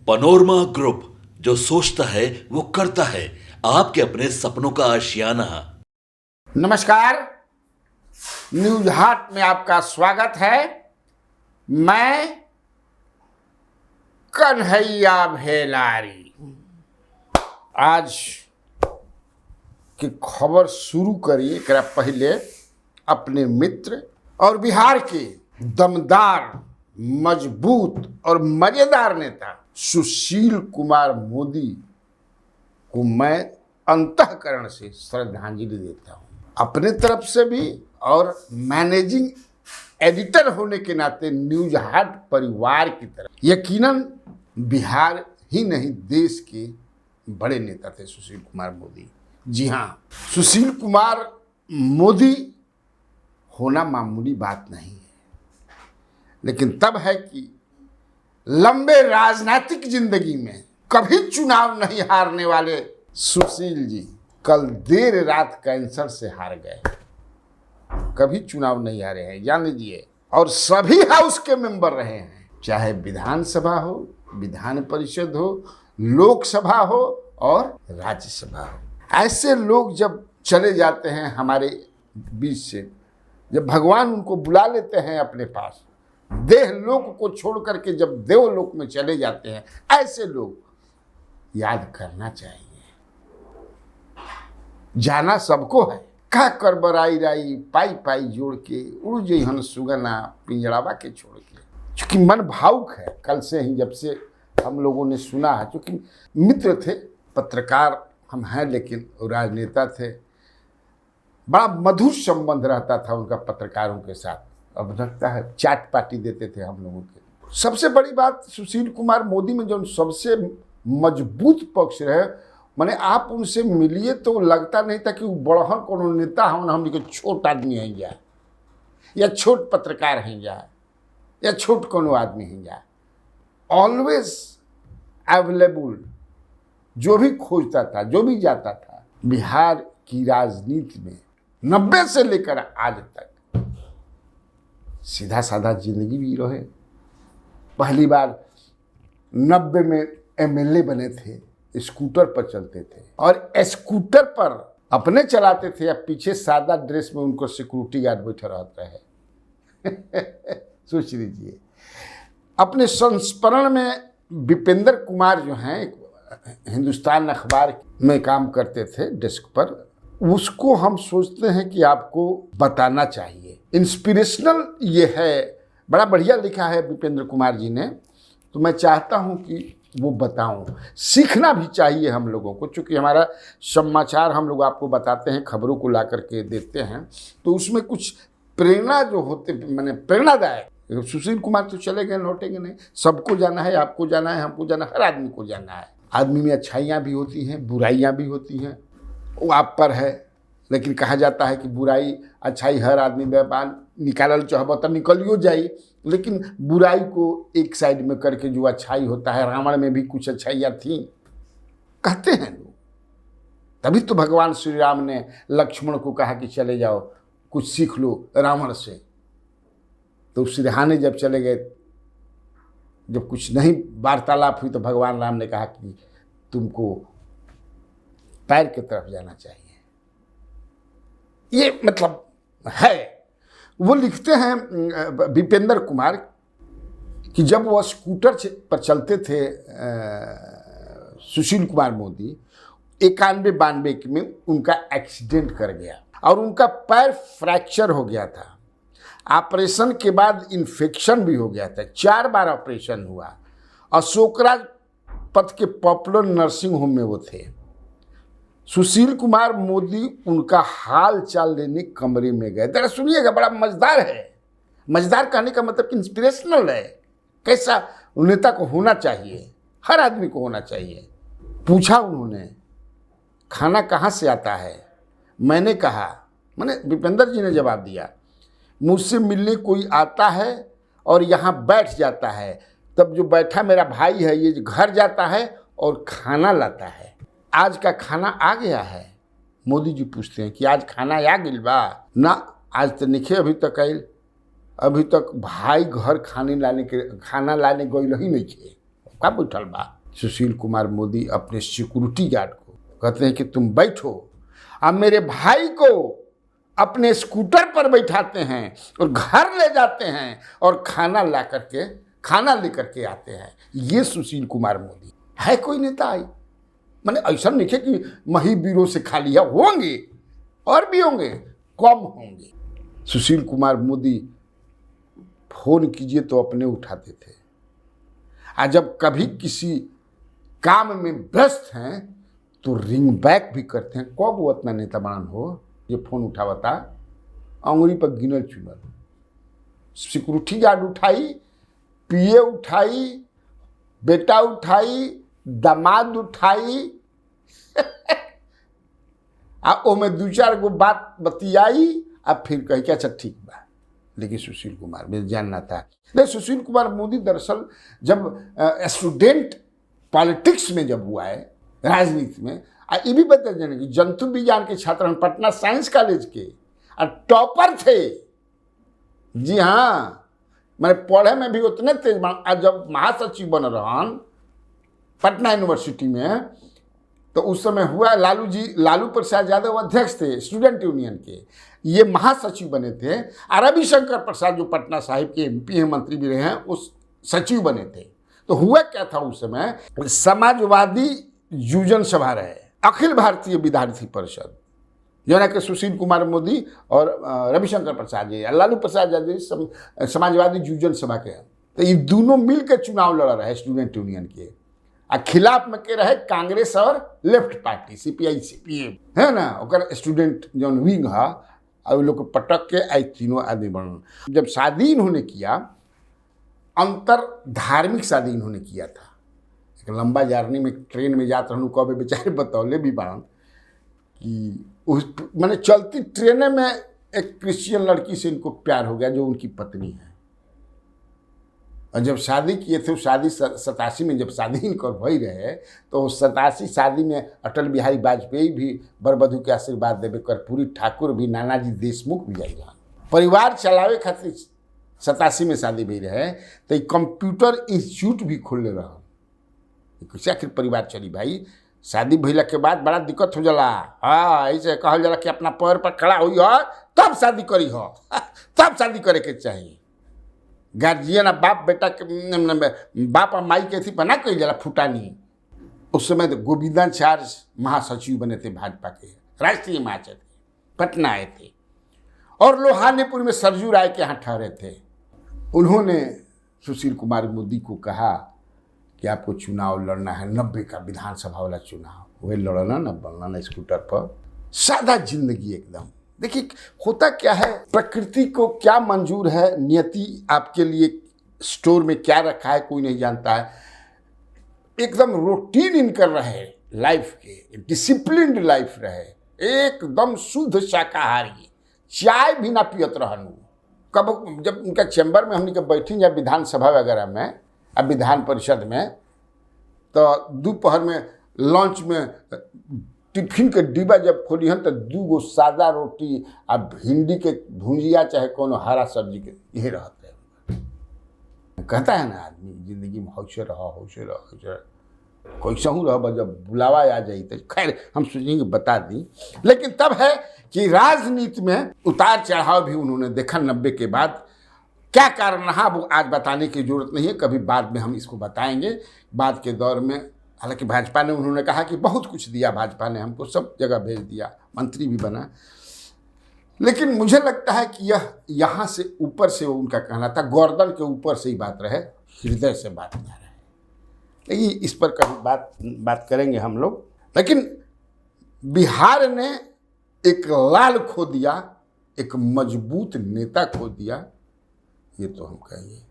Panorama group, जो सोचता है वो करता है। आपके अपने सपनों का आशियाना। नमस्कार, न्यूज हाट में आपका स्वागत है। मैं कन्हैया भेलारी। आज की खबर शुरू करिए एकरा पहले अपने मित्र और बिहार के दमदार, मजबूत और मजेदार नेता सुशील कुमार मोदी को मैं अंतःकरण से श्रद्धांजलि देता हूँ, अपने तरफ से भी और मैनेजिंग एडिटर होने के नाते न्यूज हाट परिवार की तरफ। यकीनन बिहार ही नहीं, देश के बड़े नेता थे सुशील कुमार मोदी। जी हाँ, सुशील कुमार मोदी होना मामूली बात नहीं है, लेकिन तब है कि लंबे राजनीतिक जिंदगी में कभी चुनाव नहीं हारने वाले सुशील जी कल देर रात कैंसर से हार गए। कभी चुनाव नहीं हारे हैं, जान लीजिए। और सभी हाउस के मेंबर रहे हैं, चाहे विधानसभा हो, विधान परिषद हो, लोकसभा हो और राज्यसभा हो। ऐसे लोग जब चले जाते हैं हमारे बीच से, जब भगवान उनको बुला लेते हैं अपने पास, देह लोक को छोड़ करके जब देवलोक में चले जाते हैं, ऐसे लोग याद करना चाहिए। जाना सबको है, का कर बराई राई पाई पाई जोड़ के उड़ जइहन सुगना पिंजड़ावा के छोड़ के। चूंकि मन भावुक है कल से ही, जब से हम लोगों ने सुना है। चूंकि मित्र थे, पत्रकार हम हैं, लेकिन राजनेता थे। बड़ा मधुर संबंध रहता था उनका पत्रकारों के साथ। अब लगता है चाट पार्टी देते थे हम लोगों के। सबसे बड़ी बात सुशील कुमार मोदी में जो सबसे मजबूत पक्ष रहे, माने आप उनसे मिलिए तो लगता नहीं था कि वो बड़हन कोनो नेता हो, हम के छोट आदमी हैं जा, या छोट पत्रकार हैं जा, या छोट कोनो आदमी हैं जा। ऑलवेज अवेलेबल, जो भी खोजता था, जो भी जाता था। बिहार की राजनीति में 90 से लेकर आज तक सीधा साधा जिंदगी भी रहे। पहली बार 90 में एमएलए बने थे, स्कूटर पर चलते थे, और स्कूटर पर अपने चलाते थे या पीछे सादा ड्रेस में उनको सिक्योरिटी गार्ड बैठे रहता है। सोच लीजिए। अपने संस्मरण में विपेंद्र कुमार जो हैं, हिंदुस्तान अखबार में काम करते थे डेस्क पर, उसको हम सोचते हैं कि आपको बताना चाहिए। इंस्पिरेशनल ये है, बड़ा बढ़िया लिखा है विपेंद्र कुमार जी ने, तो मैं चाहता हूँ कि वो बताऊं। सीखना भी चाहिए हम लोगों को, चूँकि हमारा समाचार हम लोग आपको बताते हैं, खबरों को ला करके देते हैं, तो उसमें कुछ प्रेरणा जो होते, मैंने प्रेरणादायक। सुशील कुमार तो चले गए, लौटेंगे नहीं। सबको जाना है, आपको जाना है, हमको जाना है, हर आदमी को जाना है। आदमी में अच्छाइयाँ भी होती हैं, बुराइयाँ भी होती हैं, वो आप पर है। लेकिन कहा जाता है कि बुराई अच्छाई हर आदमी व्यापार निकालल चाहब तो निकलियो जाई, लेकिन बुराई को एक साइड में करके जो अच्छाई होता है, रावण में भी कुछ अच्छाइयाँ थी, कहते हैं लोग। तभी तो भगवान श्री राम ने लक्ष्मण को कहा कि चले जाओ, कुछ सीख लो रावण से। तो सिरहाने जब चले गए, जब कुछ नहीं वार्तालाप हुई, तो भगवान राम ने कहा कि तुमको पैर की तरफ जाना चाहिए। ये मतलब है। वो लिखते हैं विपेंद्र कुमार कि जब वो स्कूटर पर चलते थे सुशील कुमार मोदी, 91-92 में उनका एक्सीडेंट कर गया और उनका पैर फ्रैक्चर हो गया था। ऑपरेशन के बाद इन्फेक्शन भी हो गया था, 4 बार ऑपरेशन हुआ। अशोकराज पथ के पॉपुलर नर्सिंग होम में वो थे। सुशील कुमार मोदी उनका हाल चाल लेने कमरे में गए। जरा सुनिएगा, बड़ा मजेदार है। मजेदार कहने का मतलब कि इंस्पिरेशनल है। कैसा नेता को होना चाहिए, हर आदमी को होना चाहिए। पूछा उन्होंने, खाना कहाँ से आता है? मैंने कहा, मैंने विपेंद्र जी ने जवाब दिया, मुझसे मिलने कोई आता है और यहाँ बैठ जाता है, तब जो बैठा मेरा भाई है ये घर जाता है और खाना लाता है। आज का खाना आ गया है? मोदी जी पूछते हैं कि आज खाना आ गइल बा? ना, आज तो निखे अभी तक अभी तक भाई घर खाना लाने गई ही नहीं थे। का बैठल बा। सुशील कुमार मोदी अपने सिक्योरिटी गार्ड को कहते हैं कि तुम बैठो, अब मेरे भाई को अपने स्कूटर पर बैठाते हैं और घर ले जाते हैं और खाना लेकर के आते हैं। ये सुशील कुमार मोदी है। कोई नेता आई मैंने ऐसा नहीं है कि मही बीरों से खा लिया, होंगे और भी होंगे, कम होंगे। सुशील कुमार मोदी फोन कीजिए तो अपने उठाते थे, और जब कभी किसी काम में व्यस्त हैं तो रिंग बैक भी करते हैं। कब वो इतना नेता बनान हो ये फोन उठावता, अंगुली पर गिनल चुनल। सिक्योरिटी गार्ड उठाई, पीए उठाई, बेटा उठाई, दामाद उठाई आ ओमे 2-4 गो बात बतियाई, अब फिर कही कि अच्छा ठीक बा। लेकिन सुशील कुमार मुझे जानना था। नहीं, सुशील कुमार मोदी दरअसल जब स्टूडेंट पॉलिटिक्स में जब हुआ है, राजनीति में, ये भी बता देना कि जंतु विज्ञान के छात्र हैं पटना साइंस कॉलेज के और टॉपर थे। जी हाँ, मैंने पढ़े में भी उतने तेज जब महासचिव बन रहन पटना यूनिवर्सिटी में, तो उस समय हुआ लालू प्रसाद यादव अध्यक्ष थे स्टूडेंट यूनियन के, ये महासचिव बने थे। और रविशंकर प्रसाद जो पटना साहिब के एमपी हैं, मंत्री भी रहे हैं, उस सचिव बने थे। तो हुआ क्या था उस समय, समाजवादी युजन सभा रहे, अखिल भारतीय विद्यार्थी परिषद, जो ना कि सुशील कुमार मोदी और रविशंकर प्रसाद जी, लालू प्रसाद यादव समाजवादी युजन सभा के। तो ये दोनों मिलकर चुनाव लड़ रहे स्टूडेंट यूनियन के, आ खिलाफ में के रहे कांग्रेस और लेफ्ट पार्टी सीपीआई सीपीएम है ना, ओकर स्टूडेंट जौन विंग है, और लोग पटक के आई तीनों आदमी बनल। जब शादी इन्होंने किया, अंतर धार्मिक शादी इन्होंने किया था। एक लंबा जर्नी में ट्रेन में जाते रहूँ, कभी बेचारे बतौले भी बारन कि उस मैंने चलती ट्रेन में एक क्रिश्चियन लड़की से इनको प्यार हो गया जो उनकी पत्नी है। और जब शादी किए थे, शादी 87 में जब शादी इनकर भई रहे, तो 87 शादी में अटल बिहारी वाजपेयी भी बरबधू के आशीर्वाद देवे, कर्पूरी ठाकुर भी, नानाजी देशमुख भी आई रहा। परिवार चलावे खातिर 87 में शादी भई रहे, तो कंप्यूटर इंस्टीट्यूट भी खोलने रहा। कैसे आखिर परिवार चली भाई? शादी भइला के बाद बड़ा दिक्कत हो जाला। हाँ, ऐसे कहल जाला कि अपना पैर पर खड़ा हुई हो तब शादी करी हो, तब शादी करे के चाहिए। गार्जियन अब बाप बेटा के, बाप और माई के थी बना कही जाला फुटानी। उस समय तो गोविंदाचार्य महासचिव बने थे भाजपा के, राष्ट्रीय महासचिव थे, पटना आए थे, और लोहानेपुर में सरजू राय के यहाँ ठहरे थे। उन्होंने सुशील कुमार मोदी को कहा कि आपको चुनाव लड़ना है, 90 का विधानसभा वाला चुनाव, वही लड़ना न बनना न स्कूटर पर। सादा जिंदगी एकदम। देखिए होता क्या है, प्रकृति को क्या मंजूर है, नियति आपके लिए स्टोर में क्या रखा है कोई नहीं जानता है। एकदम रूटीन इनकर रहे लाइफ के, डिसिप्लिन्ड लाइफ रहे, एकदम शुद्ध शाकाहारी, चाय भी ना पियत रहन। कब जब उनका चैम्बर में हमने बैठी या विधानसभा वगैरह में, अब विधान परिषद में, तो दोपहर में लंच में टिफिन के डिब्बा जब खोली हन तो 2 गो सादा रोटी आ भिंडी के भुजिया चाहे कोनो हरा सब्जी के यही रहते हैं। कहता है ना आदमी जिंदगी में हौसे रहो कैसा हूँ रह, जब बुलावा आ जाए तो खैर हम सोचेंगे बता दी। लेकिन तब है कि राजनीति में उतार चढ़ाव भी उन्होंने देखा 90 के बाद। क्या कारण रहा वो आज बताने की जरूरत नहीं है, कभी बाद में हम इसको बताएंगे। बाद के दौर में हालांकि भाजपा ने, उन्होंने कहा कि बहुत कुछ दिया भाजपा ने हमको, सब जगह भेज दिया, मंत्री भी बना। लेकिन मुझे लगता है कि यह यहाँ से ऊपर से उनका कहना था, गर्दन के ऊपर से ही बात रहे, हृदय से बात ना रहे। लेकिन इस पर कभी बात करेंगे हम लोग। लेकिन बिहार ने एक लाल खो दिया, एक मजबूत नेता खो दिया, ये तो हम कहेंगे।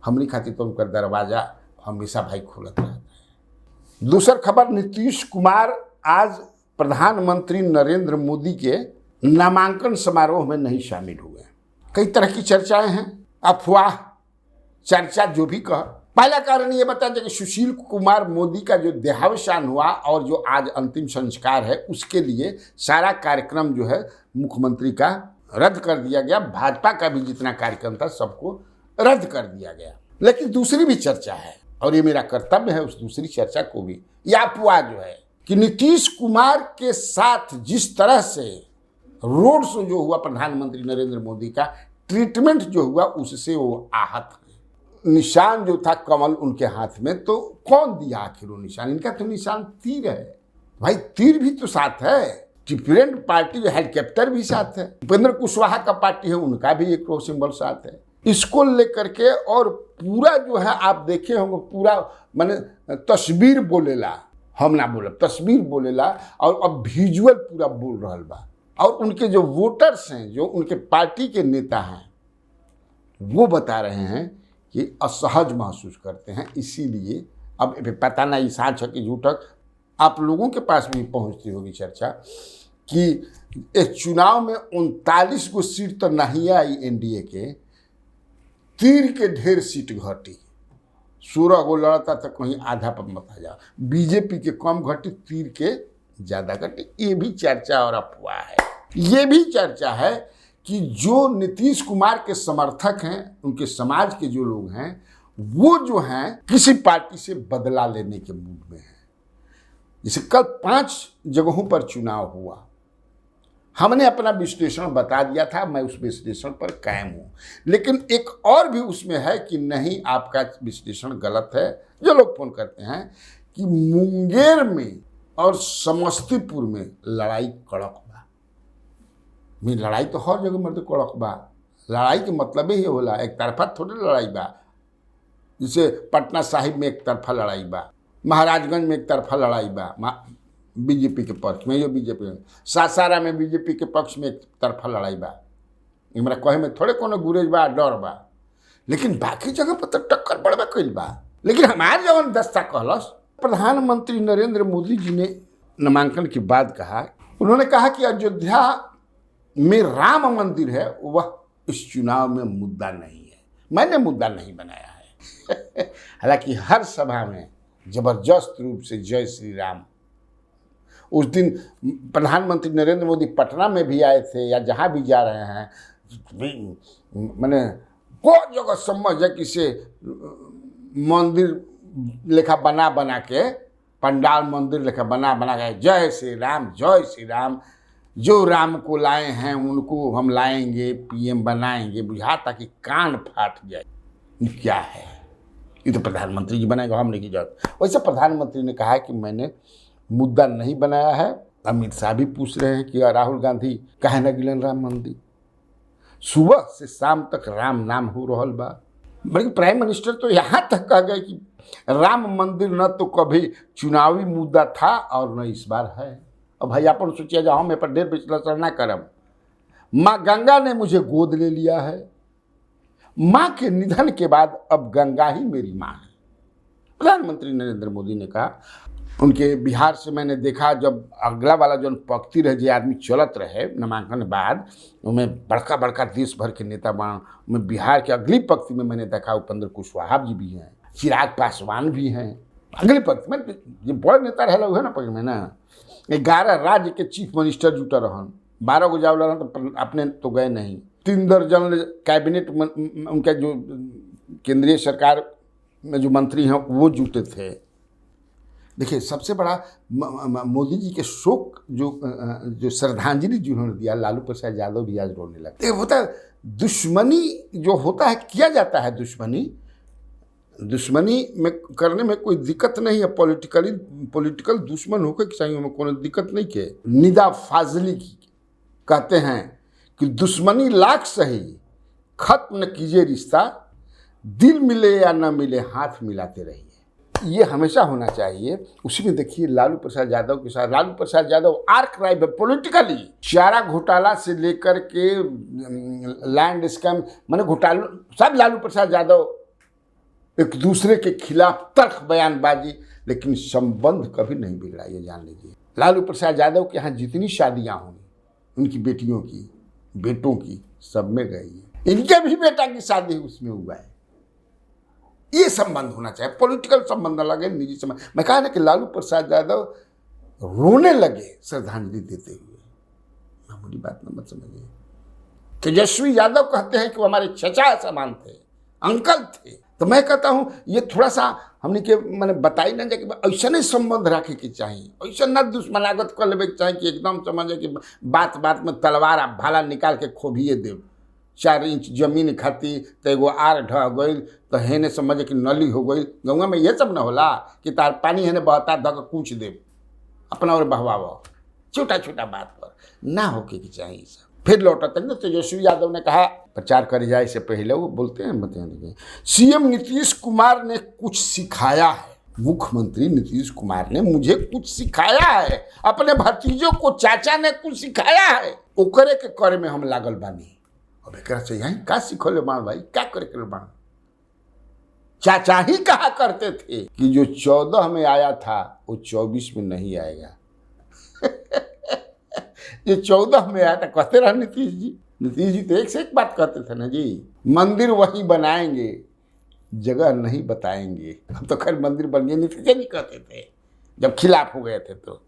हमरी खातिर तो उनका दरवाजा हमेशा भाई खुलत रहता है। दूसरी खबर, नीतीश कुमार आज प्रधानमंत्री नरेंद्र मोदी के नामांकन समारोह में नहीं शामिल हुए। कई तरह की चर्चाएं हैं, अफवाह चर्चा जो भी कह। पहला कारण ये बता दें कि सुशील कुमार मोदी का जो देहावसान हुआ और जो आज अंतिम संस्कार है, उसके लिए सारा कार्यक्रम जो है मुख्यमंत्री का रद्द कर दिया गया। भाजपा का भी जितना कार्यक्रम था सबको रद्द कर दिया गया। लेकिन दूसरी भी चर्चा है, और ये मेरा कर्तव्य है उस दूसरी चर्चा को भी, यह अफवाह जो है कि नीतीश कुमार के साथ जिस तरह से रोड शो जो हुआ प्रधानमंत्री नरेंद्र मोदी का, ट्रीटमेंट जो हुआ, उससे वो आहत है। निशान जो था कमल उनके हाथ में, तो कौन दिया आखिर वो निशान? इनका तो निशान तीर है भाई, तीर भी तो साथ है। डिफरेंट पार्टी हेलीकॉप्टर भी साथ है, उपेंद्र कुशवाहा का पार्टी है, उनका भी एक सिंबल साथ है। इसको लेकर के और पूरा जो है आप देखे होंगे, पूरा माने तस्वीर बोलेला, हम ना बोले, तस्वीर बोलेला, और अब विजुअल पूरा बोल रहा बा। और उनके जो वोटर्स हैं, जो उनके पार्टी के नेता हैं, वो बता रहे हैं कि असहज महसूस करते हैं। इसीलिए अब पता नहीं सच है कि झूठ है, आप लोगों के पास भी पहुंचती होगी चर्चा कि इस चुनाव में 39 गो सीट तो नहीं आई एनडीए के, तीर के ढेर सीट घटी। 16 गो लड़ता तो कहीं आधा पर मत आ जाओ, बीजेपी के कम घटी, तीर के ज़्यादा घटी। ये भी चर्चा और अफवाह है। ये भी चर्चा है कि जो नीतीश कुमार के समर्थक हैं, उनके समाज के जो लोग हैं, वो जो हैं किसी पार्टी से बदला लेने के मूड में हैं। जैसे कल 5 जगहों पर चुनाव हुआ, हमने अपना विश्लेषण बता दिया था, मैं उस विश्लेषण पर कायम हूँ। लेकिन एक और भी उसमें है कि नहीं, आपका विश्लेषण गलत है। जो लोग फोन करते हैं कि मुंगेर में और समस्तीपुर में लड़ाई कड़क बा, में लड़ाई तो हर जगह मर्द कड़क बा। लड़ाई के मतलब ही होला, एक तरफा थोड़ी लड़ाई बा। जैसे पटना साहिब में एक तरफा लड़ाई बा, महाराजगंज में एक तरफा लड़ाई बा बीजेपी के पक्ष में, जो बीजेपी में, सासारा में बीजेपी के पक्ष में एक तरफा लड़ाई बा। हमरा कहे में थोड़े कोनो गुरेज बा, डर बा, लेकिन बाकी जगह पर तो टक्कर बढ़बा कइल बा। लेकिन हमारे जवन दस्ता कहलस, प्रधानमंत्री नरेंद्र मोदी जी ने नामांकन के बाद कहा, उन्होंने कहा कि अयोध्या में राम मंदिर है, वह इस चुनाव में मुद्दा नहीं है। मैंने मुद्दा नहीं बनाया है। हालांकि हर सभा में जबरदस्त रूप से जय श्री राम। उस दिन प्रधानमंत्री नरेंद्र मोदी पटना में भी आए थे, या जहाँ भी जा रहे हैं, मैंने कोई जगह समझ है कि से मंदिर लेखा बना बना के, पंडाल मंदिर लेखा बना बना के जय श्री राम, जय श्री राम, जो राम को लाए हैं उनको हम लाएंगे, पीएम बनाएंगे। बुझाता कि कान फाट जाए। क्या है ये? तो प्रधानमंत्री जी बनाएंगे, हमने की जरूरत। वैसे प्रधानमंत्री ने कहा कि मैंने मुद्दा नहीं बनाया है। अमित शाह भी पूछ रहे हैं कि राहुल गांधी काहे न गिलन राम मंदिर। सुबह से शाम तक राम नाम हो रहल बा। बल्कि प्राइम मिनिस्टर तो यहाँ तक कह गए कि राम मंदिर न तो कभी चुनावी मुद्दा था और न इस बार है। अब भाई अपन सोचिए, जो हम पर ढेर विश्लेषण ना करब। माँ गंगा ने मुझे गोद ले लिया है। माँ के निधन के बाद अब गंगा ही मेरी माँ है। प्रधानमंत्री नरेंद्र मोदी ने कहा। उनके बिहार से मैंने देखा, जब अगला वाला जो पंक्ति रहे, जो आदमी चलत रहे नामांकन के बाद, उनमें बड़का बड़का देश भर के नेता बा। मैं बिहार के अगली पंक्ति में मैंने देखा उपेंद्र कुशवाहा जी भी हैं, चिराग पासवान भी हैं। अगली पंक्ति में जो बड़े नेता रहे हुए ना पंक्ति में ना, 11 राज्य के चीफ मिनिस्टर जुटा रहन, 12 गो जावला रहन, तो अपने तो गए नहीं। 3 दर्जन कैबिनेट उनका जो केंद्रीय सरकार में जो मंत्री हैं वो जुटे थे। देखिए, सबसे बड़ा मोदी जी के शोक जो श्रद्धांजलि जिन्होंने दिया, लालू प्रसाद यादव भी आज रोने लगे। होता है दुश्मनी जो होता है, किया जाता है दुश्मनी में करने में कोई दिक्कत नहीं है। पॉलिटिकल दुश्मन होकर कि चाहिए, में कोई दिक्कत नहीं के। निदा फाजली की कहते हैं कि दुश्मनी लाख सही, खत्म न कीजिए रिश्ता, दिल मिले या न मिले हाथ मिलाते रहिए। ये हमेशा होना चाहिए। उसी में देखिए लालू प्रसाद यादव के साथ, Lalu Prasad Yadav arc rival politically, चारा घोटाला से लेकर के लैंड स्कैम, माने घोटालों, सब लालू प्रसाद यादव एक दूसरे के खिलाफ तर्क बयानबाजी, लेकिन संबंध कभी नहीं बिगड़ा। ये जान लीजिए, लालू प्रसाद यादव के यहाँ जितनी शादियाँ होंगी, उनकी बेटियों की, बेटों की, सब में गई है। इनके भी बेटा की शादी उसमें हुआ है। ये संबंध होना चाहिए, पॉलिटिकल संबंध अलग है, निजी संबंध। मैं कहा ना कि लालू प्रसाद यादव रोने लगे श्रद्धांजलि देते हुए। मामूली बात न मत समझिए। तेजस्वी यादव कहते हैं कि वो हमारे चचा समान थे, अंकल थे। तो मैं कहता हूँ ये थोड़ा सा हमने के मैंने बताई ना कि ऐसा नहीं संबंध रखे के चाहिए, ऐसा ना दुश्मनागत कर लेवे के चाहिए कि एकदम समझे कि बात बात में तलवार आ भाला निकाल के खोभिए देव। 4 इंच जमीन खाती तो एगो आर ढह गई तो हेने समझे कि नली हो गई। गंगा में ये सब न होला कि तार पानी हेने बहता धक कूच देव अपना और बहवाव, छोटा छोटा बात पर ना होके के चाहिए सब। फिर लौटते हैं ना तेजस्वी यादव ने कहा, प्रचार कर जाए से पहले वो बोलते हैं बताएंगे, सीएम नीतीश कुमार ने कुछ सिखाया है, मुख्यमंत्री नीतीश कुमार ने मुझे कुछ सिखाया है, अपने भतीजों को चाचा ने कुछ सिखाया है, ओकरे के करे में हम लागल बानी। अब एक से यही का सिखोले बाण भाई, क्या करे के बाण। चाचा ही कहा करते थे कि जो 14 में आया था वो 24 में नहीं आएगा। ये 14 में आया था कहते रहे नीतीश जी तो एक से एक बात कहते थे ना जी, मंदिर वही बनाएंगे जगह नहीं बताएंगे। हम तो खैर मंदिर बन गए, नीतीश जी नहीं कहते थे जब खिलाफ हो गए थे। तो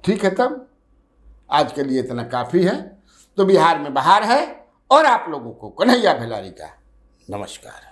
ठीक है, तब आज के लिए इतना काफ़ी है। तो बिहार में बहार है और आप लोगों को कन्हैया भेलारी का नमस्कार।